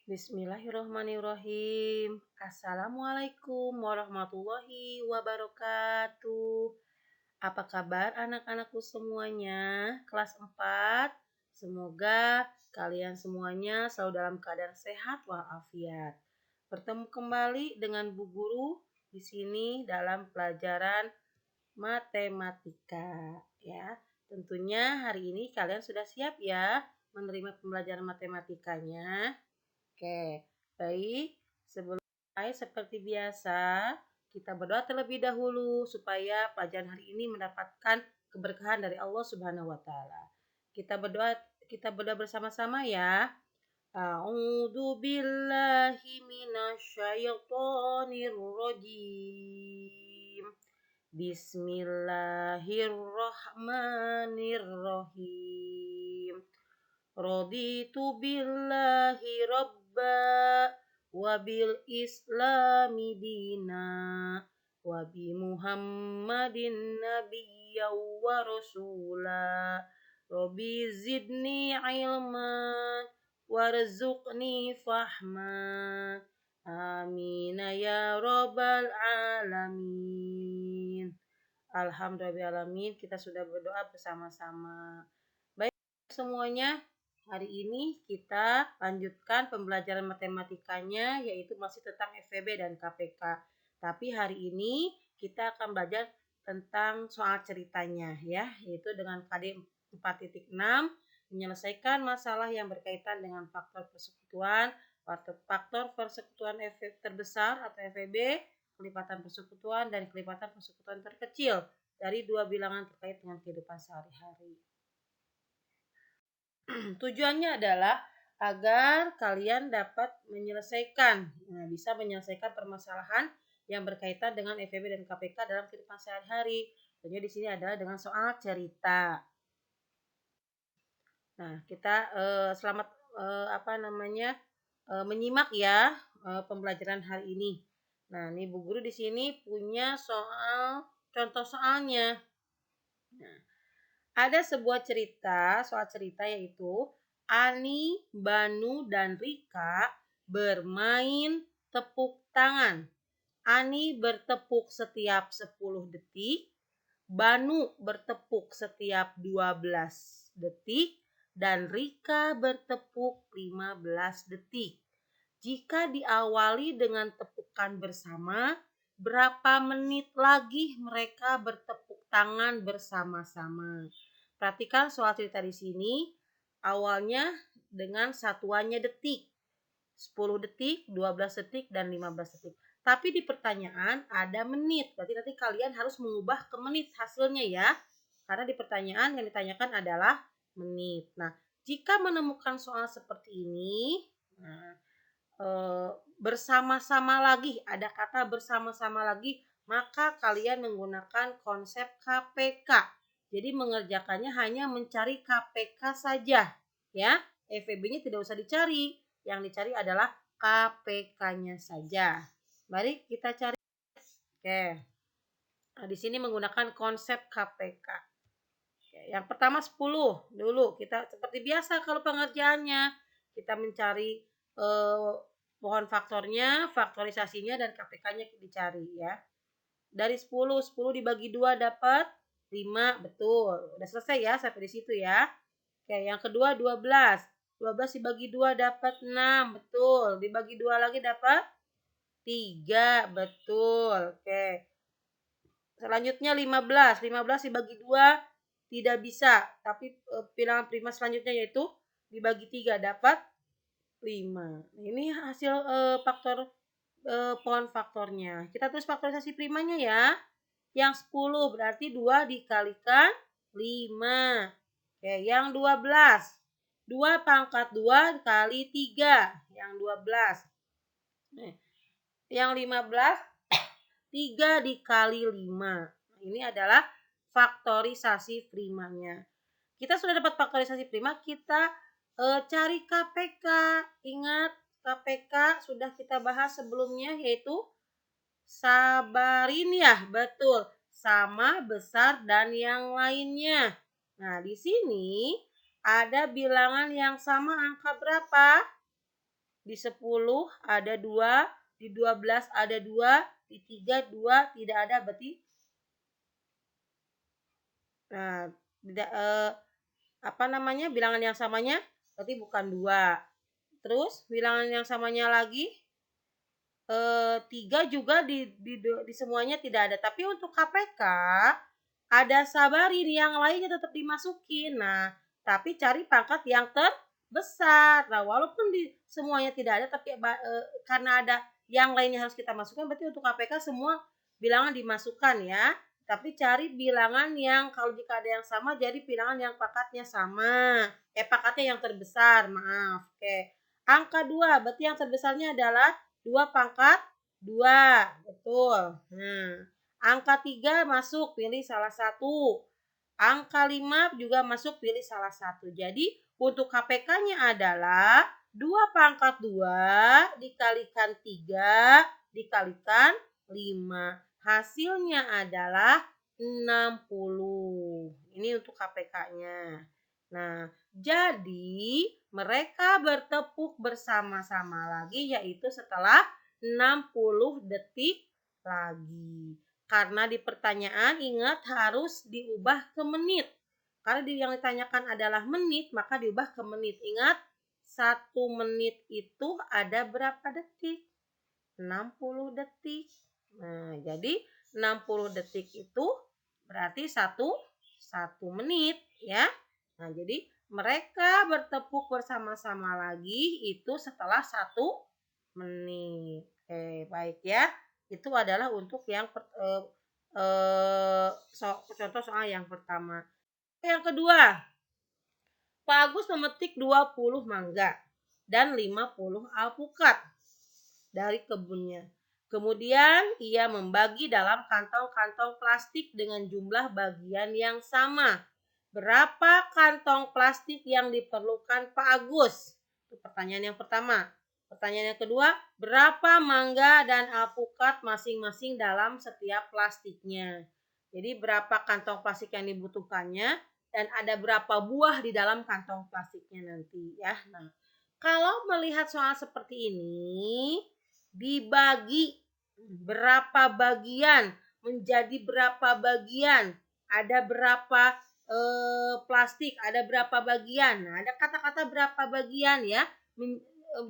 Bismillahirrohmanirrohim. Assalamualaikum warahmatullahi wabarakatuh. Apa kabar anak-anakku semuanya? Kelas 4. Semoga kalian semuanya selalu dalam keadaan sehat walafiat. Bertemu kembali dengan Bu Guru di sini dalam pelajaran matematika ya. Tentunya hari ini kalian sudah siap ya menerima pembelajaran matematikanya. Oke, baik. Sebelum mulai seperti biasa, kita berdoa terlebih dahulu supaya pelajaran hari ini mendapatkan keberkahan dari Allah Subhanahu wa taala. Kita berdoa bersama-sama ya. A'udzu billahi minasyaitonir rajim. Bismillahirrahmanirrahim. Raditu billahi rabba wa bil islami dina wa bi muhammadin nabiyya wa rasula rabbi zidni ilma warzuqni fahma amin ya rabbal alamin. Alhamdulillahirrahmanirrahim. Kita sudah berdoa bersama-sama. Baik semuanya, hari ini kita lanjutkan pembelajaran matematikanya, yaitu masih tentang FEB dan KPK. Tapi hari ini kita akan belajar tentang soal ceritanya ya, yaitu dengan KD 4.6 menyelesaikan masalah yang berkaitan dengan faktor persekutuan, faktor persekutuan terbesar atau FEB, kelipatan persekutuan dan kelipatan persekutuan terkecil dari dua bilangan terkait dengan kehidupan sehari-hari. Tujuannya adalah agar kalian dapat bisa menyelesaikan permasalahan yang berkaitan dengan FEB dan KPK dalam kehidupan sehari-hari. Tentunya di sini adalah dengan soal cerita. Nah, kita selamat menyimak ya pembelajaran hari ini. Nah, ini Bu Guru di sini punya contoh soalnya. Nah, ada sebuah soal cerita yaitu Ani, Banu, dan Rika bermain tepuk tangan. Ani bertepuk setiap 10 detik, Banu bertepuk setiap 12 detik, dan Rika bertepuk 15 detik. Jika diawali dengan tepukan bersama, berapa menit lagi mereka bertepuk tangan bersama-sama? Perhatikan soal cerita di sini. Awalnya dengan satuannya detik. 10 detik, 12 detik, dan 15 detik. Tapi di pertanyaan ada menit. Berarti nanti kalian harus mengubah ke menit hasilnya ya. Karena di pertanyaan yang ditanyakan adalah menit. Nah, jika menemukan soal seperti ini, bersama-sama lagi, ada kata bersama-sama lagi, maka kalian menggunakan konsep KPK. Jadi mengerjakannya hanya mencari KPK saja, ya. FEB-nya tidak usah dicari, yang dicari adalah KPK-nya saja. Mari kita cari. Oke. Nah, di sini menggunakan konsep KPK. Oke, yang pertama 10 dulu. Kita seperti biasa kalau pengerjaannya, kita mencari pohon faktornya, faktorisasinya, dan KPK-nya dicari ya. Dari 10 dibagi 2 dapat 5, betul. Udah selesai ya sampai di situ ya. Oke, yang kedua 12. 12 dibagi 2 dapat 6, betul. Dibagi 2 lagi dapat 3, betul. Oke. Selanjutnya 15. 15 dibagi 2 tidak bisa, tapi bilangan prima selanjutnya yaitu dibagi 3 dapat 5. Ini hasil faktor pohon faktornya. Kita tulis faktorisasi primanya ya. Yang 10 berarti 2 dikalikan 5. Oke, yang 12. 2 pangkat 2 kali 3. Yang 12. Yang 15 3 dikali 5. Ini adalah faktorisasi primanya. Kita sudah dapat faktorisasi prima, kita cari KPK. Ingat, KPK sudah kita bahas sebelumnya, yaitu sabarin ya, betul. Sama, besar, dan yang lainnya. Nah, di sini ada bilangan yang sama angka berapa? di 10 ada 2, di 12 ada 2, di 3 2 tidak ada, berarti tidak bilangan yang samanya berarti bukan 2. Terus bilangan yang samanya lagi 3 juga di semuanya tidak ada. Tapi untuk KPK ada sabarin, yang lainnya tetap dimasukin. Nah, tapi cari pangkat yang terbesar. Nah, walaupun di semuanya tidak ada, tapi karena ada yang lainnya harus kita masukkan, berarti untuk KPK semua bilangan dimasukkan ya. Tapi cari bilangan yang kalau jika ada yang sama, jadi bilangan yang pangkatnya sama. Pangkatnya yang terbesar, maaf. Oke. Angka 2, berarti yang terbesarnya adalah 2 pangkat 2. Betul. Angka 3 masuk, pilih salah satu. Angka 5 juga masuk, pilih salah satu. Jadi untuk KPK-nya adalah 2 pangkat 2 dikalikan 3 dikalikan 5. Hasilnya adalah 60. Ini untuk KPK-nya. Nah, jadi mereka bertepuk bersama-sama lagi, yaitu setelah 60 detik lagi. Karena di pertanyaan ingat harus diubah ke menit. Karena yang ditanyakan adalah menit, maka diubah ke menit. Ingat, 1 menit itu ada berapa detik? 60 detik. Nah, jadi 60 detik itu berarti 1 menit ya. Nah, jadi mereka bertepuk bersama-sama lagi itu setelah 1 menit. Oke, baik ya. Itu adalah untuk yang contoh soal yang pertama. Yang kedua, Pak Agus memetik 20 mangga dan 50 alpukat dari kebunnya. Kemudian ia membagi dalam kantong-kantong plastik dengan jumlah bagian yang sama. Berapa kantong plastik yang diperlukan Pak Agus? Itu pertanyaan yang pertama. Pertanyaan yang kedua, berapa mangga dan alpukat masing-masing dalam setiap plastiknya? Jadi berapa kantong plastik yang dibutuhkannya dan ada berapa buah di dalam kantong plastiknya nanti ya. Nah, kalau melihat soal seperti ini, dibagi berapa bagian, menjadi berapa bagian, ada berapa plastik, ada berapa bagian. Nah, ada kata-kata berapa bagian ya,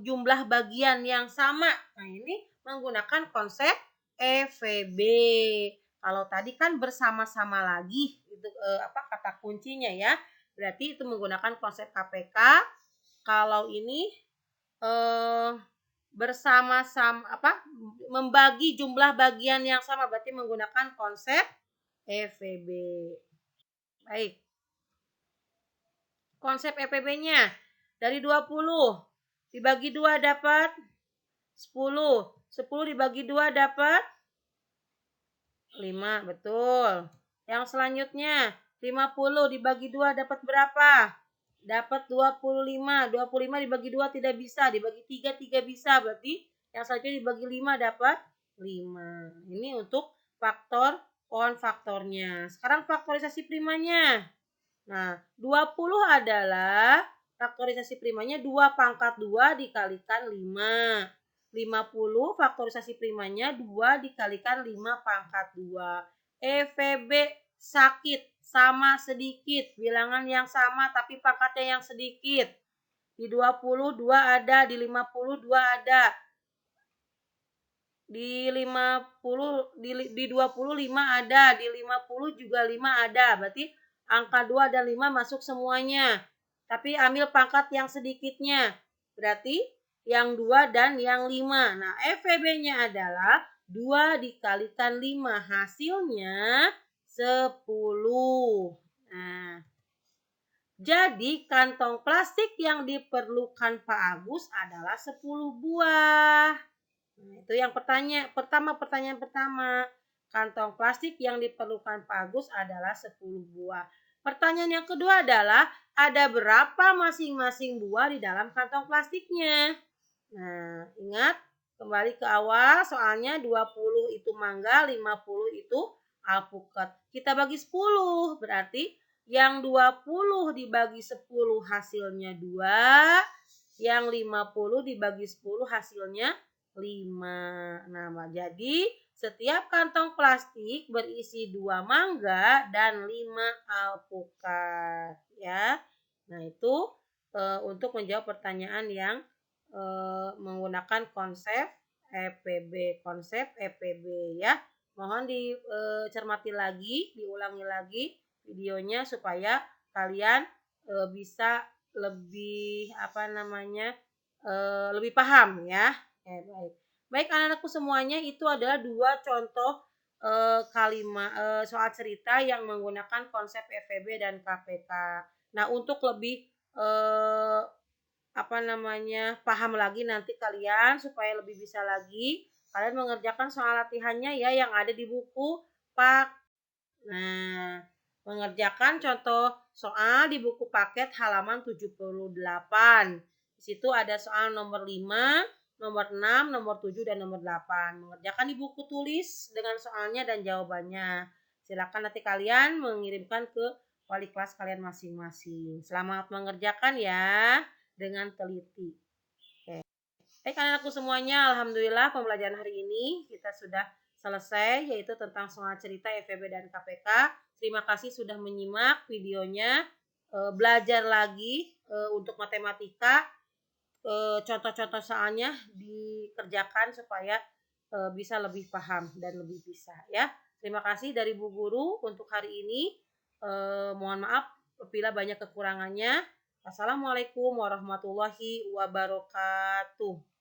jumlah bagian yang sama. Nah, ini menggunakan konsep EVB. Kalau tadi kan bersama-sama lagi, itu kata kuncinya ya. Berarti itu menggunakan konsep KPK. Kalau ini bersama-sama membagi jumlah bagian yang sama, berarti menggunakan konsep EVB. Baik. Konsep EVB-nya dari 20 dibagi 2 dapat 10. 10 dibagi 2 dapat 5, betul. Yang selanjutnya 50 dibagi 2 dapat berapa? Dapat 25. 25 dibagi 2 tidak bisa, dibagi 3 bisa. Berarti yang selanjutnya dibagi 5 dapat 5. Ini untuk faktor konfaktornya. Sekarang faktorisasi primanya. Nah, 20 adalah faktorisasi primanya 2 pangkat 2 dikalikan 5. 50 faktorisasi primanya 2 dikalikan 5 pangkat 2. EVB sakit, sama sedikit, bilangan yang sama tapi pangkatnya yang sedikit. Di 20 2 ada, di 50 2 ada. Di 50 di 20 5 ada, di 50 juga 5 ada. Berarti angka 2 dan 5 masuk semuanya. Tapi ambil pangkat yang sedikitnya. Berarti yang 2 dan yang 5. Nah, EVB-nya adalah 2 dikalikan 5. Hasilnya 10. Nah, jadi kantong plastik yang diperlukan Pak Agus adalah 10 buah. Nah, itu yang pertanyaan pertama. Kantong plastik yang diperlukan Pak Agus adalah 10 buah. Pertanyaan yang kedua adalah ada berapa masing-masing buah di dalam kantong plastiknya? Nah, ingat kembali ke awal soalnya 20 itu mangga, 50 itu alpukat. Kita bagi 10, berarti yang 20 dibagi 10 hasilnya 2, Yang 50 dibagi 10 hasilnya 5. Nah, jadi setiap kantong plastik berisi 2 mangga dan 5 alpukat ya. Nah, itu untuk menjawab pertanyaan yang menggunakan konsep EPB ya. Mohon dicermati lagi, diulangi lagi videonya supaya kalian bisa lebih lebih paham ya. Baik. Baik anak-anakku semuanya, itu adalah 2 contoh kalimat soal cerita yang menggunakan konsep FEB dan KPK. Nah, untuk lebih paham lagi nanti kalian supaya lebih bisa lagi, kalian mengerjakan soal latihannya ya yang ada di buku Pak. Nah, mengerjakan contoh soal di buku paket halaman 78. Di situ ada soal nomor 5, nomor 6, nomor 7, dan nomor 8. Mengerjakan di buku tulis dengan soalnya dan jawabannya. Silakan nanti kalian mengirimkan ke wali kelas kalian masing-masing. Selamat mengerjakan ya dengan teliti. Oke. Baik anak-anakku semuanya, alhamdulillah pembelajaran hari ini kita sudah selesai, yaitu tentang soal cerita FEB dan KPK. Terima kasih sudah menyimak videonya. Belajar lagi untuk matematika, contoh-contoh soalnya dikerjakan supaya bisa lebih paham dan lebih bisa ya. Terima kasih dari Bu Guru untuk hari ini. Mohon maaf apabila banyak kekurangannya. Assalamualaikum warahmatullahi wabarakatuh.